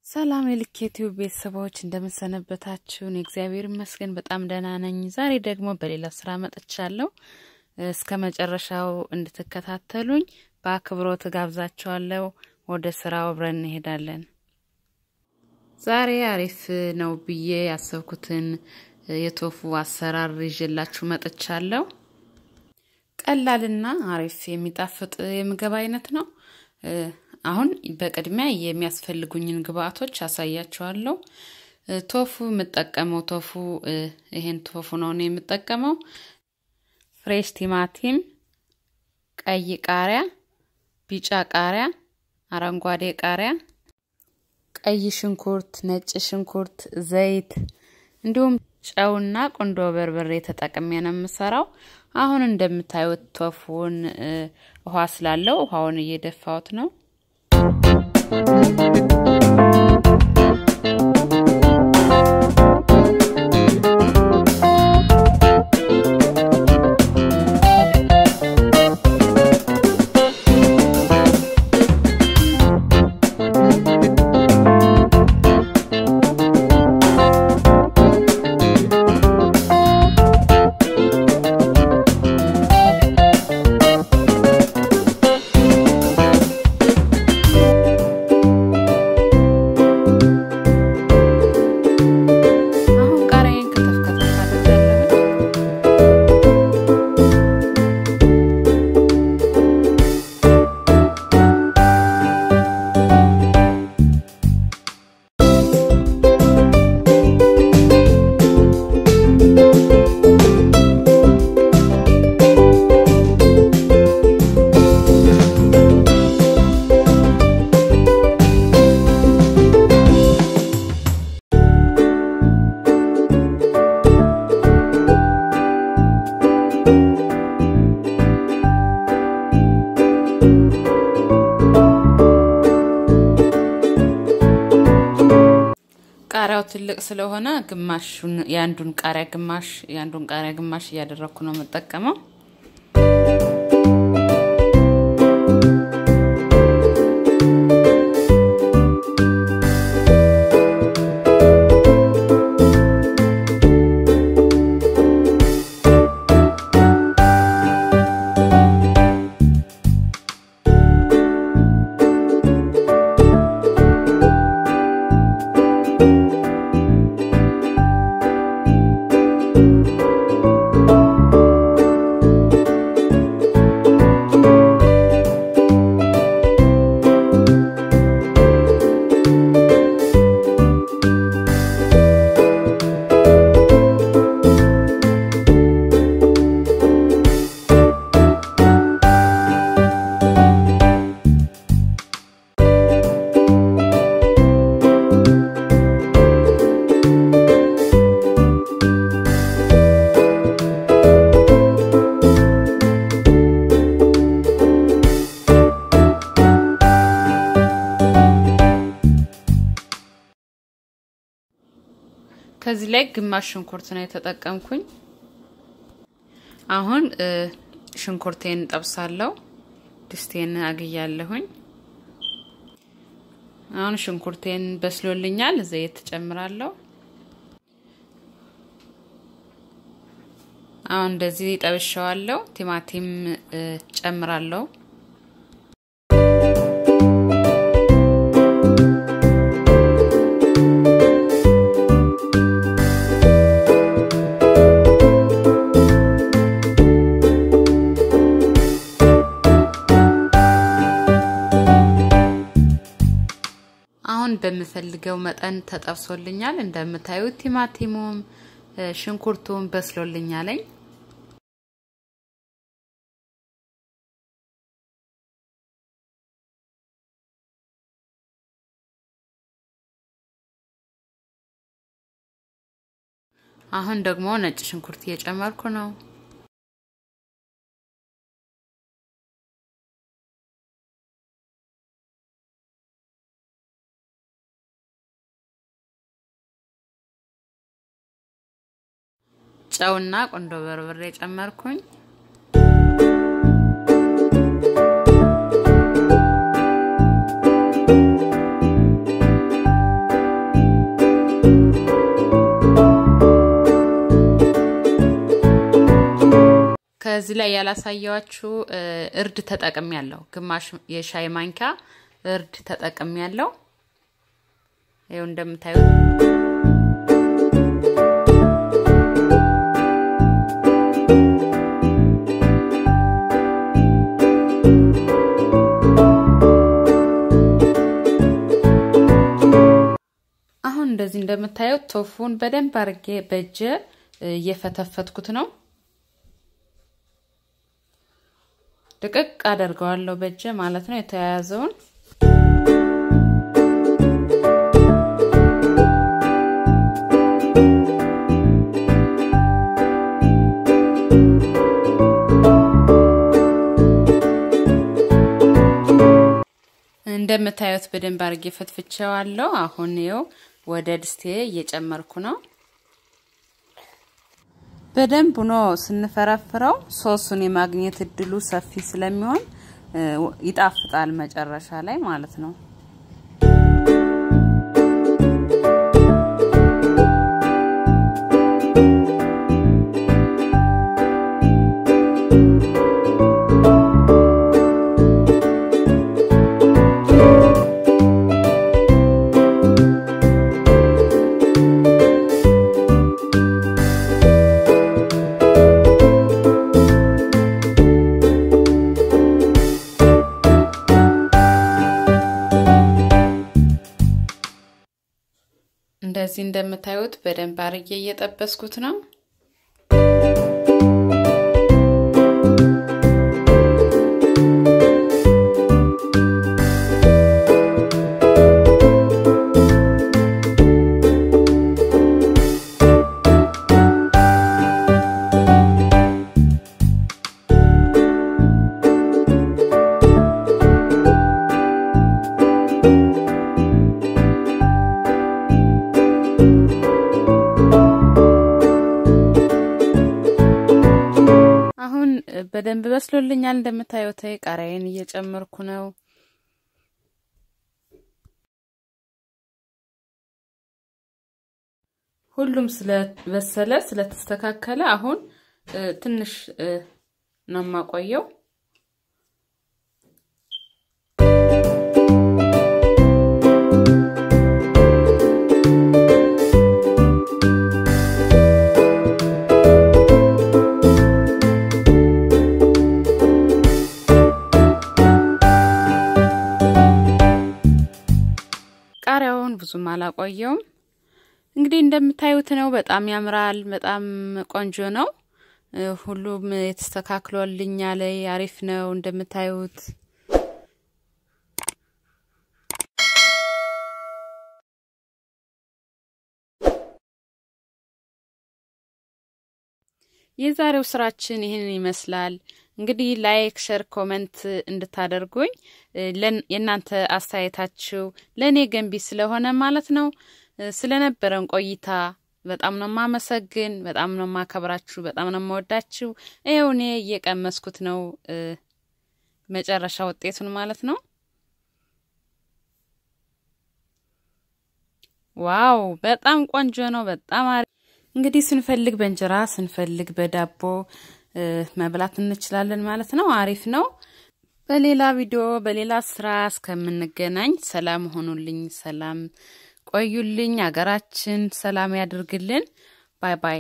ሰላም የልኬቲው ቤተሰቦች እንደምሰነበታችሁ እግዚአብሔር ይመስገን በጣም ደህና ነኝ። ዛሬ ደግሞ በሌላ ስራ መጥቻለሁ። እስከ መጨረሻው እንድትከታተሉኝ በአክብሮት ጋብዛችኋለሁ። ወደ ስራው አብረን እንሄዳለን። ዛሬ አሪፍ ነው ብዬ ያሰብኩትን የቶፉ አሰራር ይዤላችሁ መጥቻለሁ። ቀላልና አሪፍ የሚጣፍጥ የምግብ አይነት ነው። አሁን በቅድሚያ የሚያስፈልጉኝን ግብአቶች አሳያችኋለሁ። ቶፉ መጠቀመው ቶፉ ይሄን ቶፉ ነው የምጠቀመው። ፍሬሽ ቲማቲም፣ ቀይ ቃሪያ፣ ቢጫ ቃሪያ፣ አረንጓዴ ቃሪያ፣ ቀይ ሽንኩርት፣ ነጭ ሽንኩርት፣ ዘይት እንዲሁም ጨውና ቆንዶ በርበሬ ተጠቅሜ ነው የምሰራው። አሁን እንደምታዩት ቶፉን ውሃ ስላለው ውሃውን እየደፋሁት ነው። ቃሪያው ትልቅ ስለሆነ ግማሹን ያንዱን ቃሪያ ግማሽ ያደረኩ ነው መጠቀመው። ከዚህ ላይ ግማሽ ሽንኩርት ነው የተጠቀምኩኝ። አሁን ሽንኩርቴን ጠብሳለሁ። ድስቴን አግያለሁኝ። አሁን ሽንኩርቴን በስሎልኛል። ዘይት ጨምራለሁ። አሁን እንደዚህ ጠብሼዋለሁ። ቲማቲም ጨምራለሁ። በመፈልገው መጠን ተጠብሶልኛል። እንደምታዩት ቲማቲሙም ሽንኩርቱም በስሎልኛል። አሁን ደግሞ ነጭ ሽንኩርት እየጨመርኩ ነው። ጨውና ቆንዶ በርበሬ ጨመርኩኝ። ከዚህ ላይ ያላሳያችሁ እርድ ተጠቅሜያለሁ ግማሽ የሻይ ማንኪያ እርድ ተጠቅሜያለሁ ይሄው እንደምታዩት አሁን እንደዚህ እንደምታዩት ቶፉን በደንብ አርጌ በእጄ እየፈተፈትኩት ነው ደቀቅ አደርጋለሁ በእጄ ማለት ነው የተያያዘውን እንደምታዩት በደንብ አርጌ ፈትፍቼዋለሁ አሁን ነው ወደ ድስቴ እየጨመርኩ ነው በደንብ ነው ስንፈራፍረው ሶሱን የማግኘት እድሉ ሰፊ ስለሚሆን ይጣፍጣል መጨረሻ ላይ ማለት ነው እንደዚህ እንደምታዩት በደንብ አርጌ እየጠበስኩት ነው በደንብ በስሎልኛል እንደምታዩት ቃሪያን እየጨመርኩ ነው ሁሉም ስለበሰለ ስለተስተካከለ አሁን ትንሽ ነው ማቆየው ቃሪያውን ብዙም አላቆየውም እንግዲህ እንደምታዩት ነው በጣም ያምራል በጣም ቆንጆ ነው ሁሉም የተስተካክሎልኛል አሪፍ ነው እንደምታዩት የዛሬው ስራችን ይሄንን ይመስላል እንግዲህ ላይክ ሼር ኮሜንት እንድታደርጉኝ የናንተ አስተያየታችሁ ለኔ ገንቢ ስለሆነ ማለት ነው ስለነበረን ቆይታ በጣም ነው ማመሰግን በጣም ነው ማከብራችሁ በጣም ነው መወዳችሁ እኔ እየቀመስኩት ነው መጨረሻ ውጤቱን ማለት ነው ዋው በጣም ቆንጆ ነው በጣም እንግዲህ ስንፈልግ በእንጀራ ስንፈልግ በዳቦ መብላት እንችላለን ማለት ነው አሪፍ ነው በሌላ ቪዲዮ በሌላ ስራ እስከምንገናኝ ሰላም ሆኑልኝ ሰላም ቆዩልኝ አገራችን ሰላም ያድርግልን ባይ ባይ